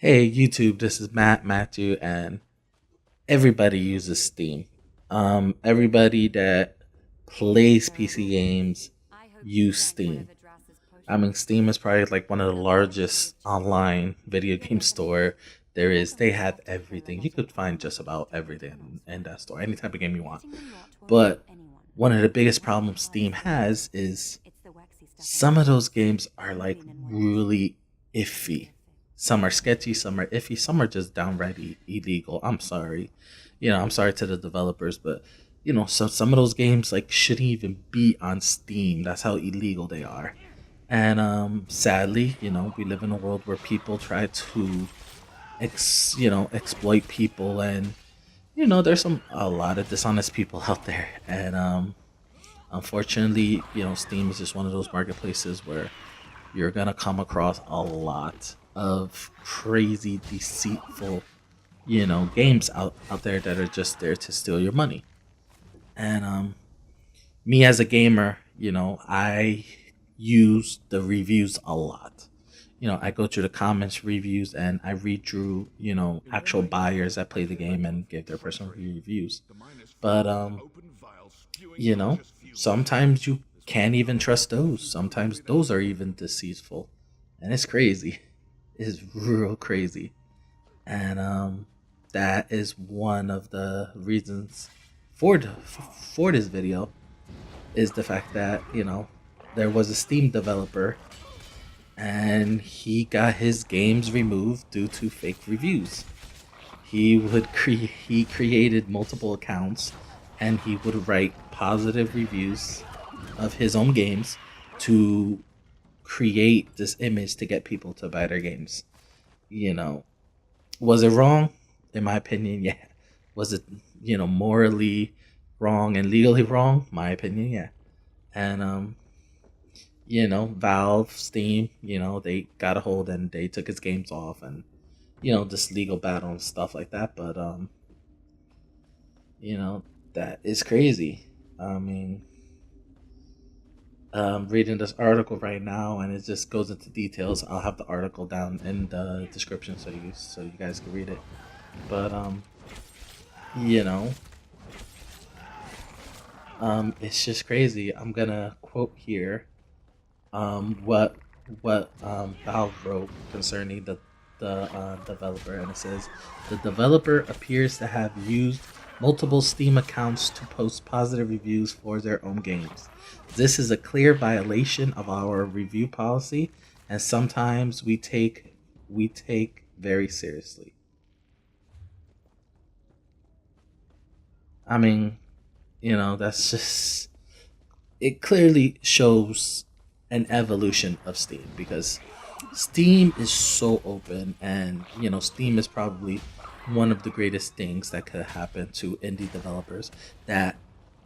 Hey YouTube, this is Matthew, and everybody uses Steam. Everybody that plays PC games use Steam. I mean, Steam is probably like one of the largest online video game store there is. They have everything. You could find just about everything in that store, any type of game you want. But one of the biggest problems Steam has is some of those games are like really iffy. Some are sketchy, some are iffy, some are just downright illegal. I'm sorry. I'm sorry to the developers, but some of those games like shouldn't even be on Steam. That's how illegal they are. And sadly, we live in a world where people try to exploit people, and there's a lot of dishonest people out there. And unfortunately, Steam is just one of those marketplaces where you're gonna come across a lot of crazy, deceitful, games out there that are just there to steal your money. And me as a gamer, I use the reviews a lot. I go through the comments, reviews, and I read through, actual buyers that play the game and give their personal reviews. But you know, sometimes you can't even trust those. Sometimes those are even deceitful, and it's crazy. It's real crazy, and that is one of the reasons for this video is the fact that there was a Steam developer and he got his games removed due to fake reviews. He created multiple accounts and he would write positive reviews of his own games to create this image to get people to buy their games. You know, was it wrong? In my opinion, yeah. Was it, morally wrong and legally wrong? My opinion, yeah. And Valve, Steam, they got a hold and they took his games off, and this legal battle and stuff like that. But you know, that is crazy. I mean, reading this article right now, and it just goes into details. I'll have the article down in the description so you guys can read it. But you know, it's just crazy. I'm gonna quote here what Valve wrote concerning the developer, and it says the developer appears to have used multiple Steam accounts to post positive reviews for their own games. This is a clear violation of our review policy, and sometimes we take very seriously. I mean, that's just it clearly shows an evolution of Steam because Steam is so open, and Steam is probably one of the greatest things that could happen to indie developers that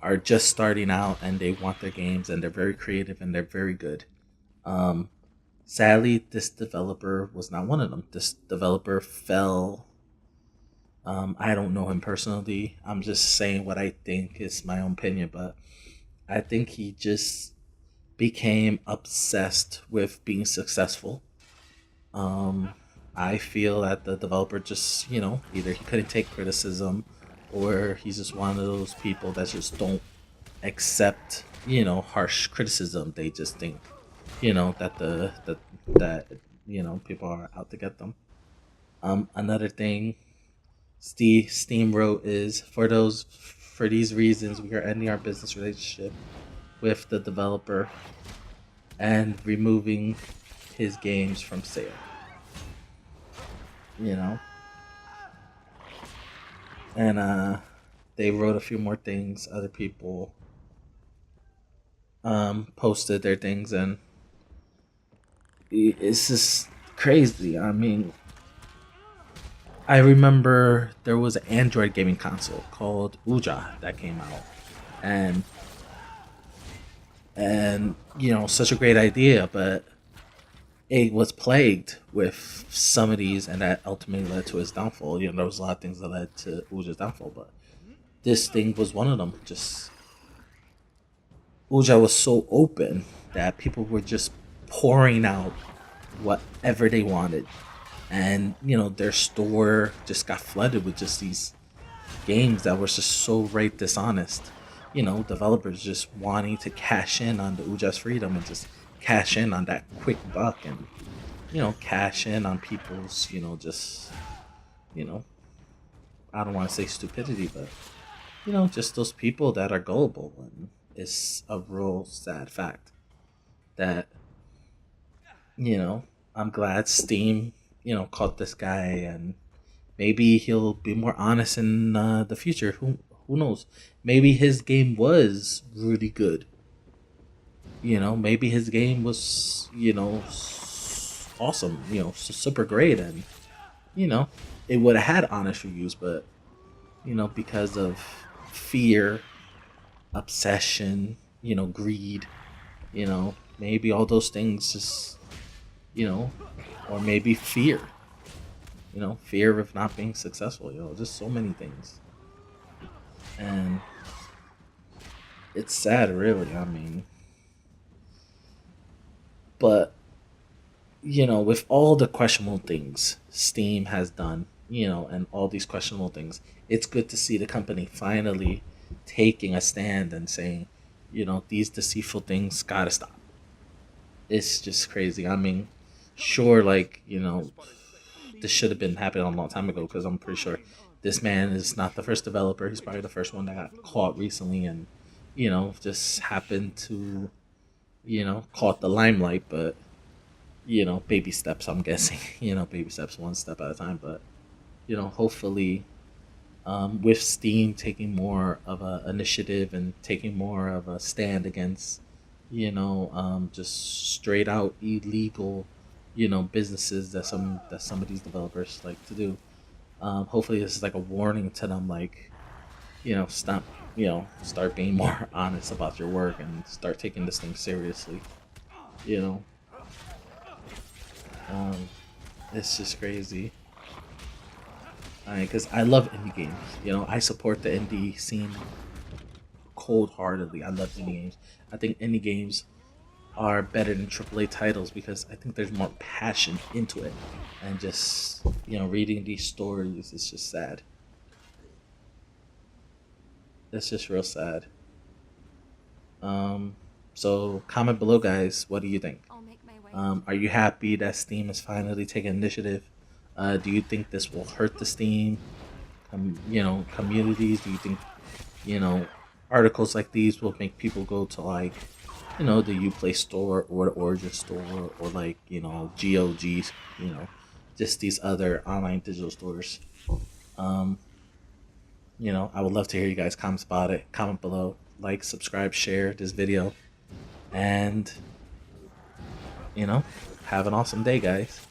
are just starting out and they want their games and they're very creative and they're very good. Um, Sadly, this developer was not one of them. This developer fell. I don't know him personally. I'm just saying what I think is my own opinion, but I think he just became obsessed with being successful. Um, I feel that the developer just, either he couldn't take criticism or he's just one of those people that just don't accept, harsh criticism. They just think, that people are out to get them. Another thing Steam wrote is for these reasons we are ending our business relationship with the developer and removing his games from sale. You know, and they wrote a few more things. Other people posted their things, and it's just crazy. I mean, I remember there was an Android gaming console called Uja that came out, and such a great idea, but it was plagued with some of these, and that ultimately led to his downfall. There was a lot of things that led to Uja's downfall, but this thing was one of them. Just Uja was so open that people were just pouring out whatever they wanted. and their store just got flooded with just these games that was just so right dishonest. Developers just wanting to cash in on the Ujas freedom and just cash in on that quick buck and cash in on people's just you know I don't want to say stupidity, but just those people that are gullible. And it's a real sad fact that you know I'm glad Steam caught this guy, and maybe he'll be more honest in the future. Who knows? Maybe his game was really good. Maybe his game was awesome. Super great, and you know it would have had honest reviews, but because of fear, obsession, greed, maybe all those things just you know, or maybe fear. Fear of not being successful. Just so many things, and it's sad, really. I mean, but with all the questionable things Steam has done, and all these questionable things, it's good to see the company finally taking a stand and saying, these deceitful things gotta stop. It's just crazy. I mean, sure, like, this should have been happening a long time ago, because I'm pretty sure this man is not the first developer. He's probably the first one that got caught recently and, just happened to, caught the limelight. But, baby steps, I'm guessing, baby steps, one step at a time. But, hopefully, with Steam taking more of a initiative and taking more of a stand against, just straight out illegal, businesses that some of these developers like to do. Hopefully, this is like a warning to them, like, stop, start being more honest about your work and start taking this thing seriously. You know, um, it's just crazy. Because I love indie games. I support the indie scene cold heartedly. I love indie games. I think indie games are better than AAA titles because I think there's more passion into it. And just, reading these stories is just sad. It's just real sad. Um, so comment below, guys. What do you think? I'll make my way. Are you happy that Steam is finally taking initiative? Do you think this will hurt the Steam, communities? Do you think, you know, articles like these will make people go to, like, the Uplay store or the Origin store, or, like, GOGs, just these other online digital stores? Um, I would love to hear you guys' comments about it. Comment below, like, subscribe, share this video, and, you know, have an awesome day, guys.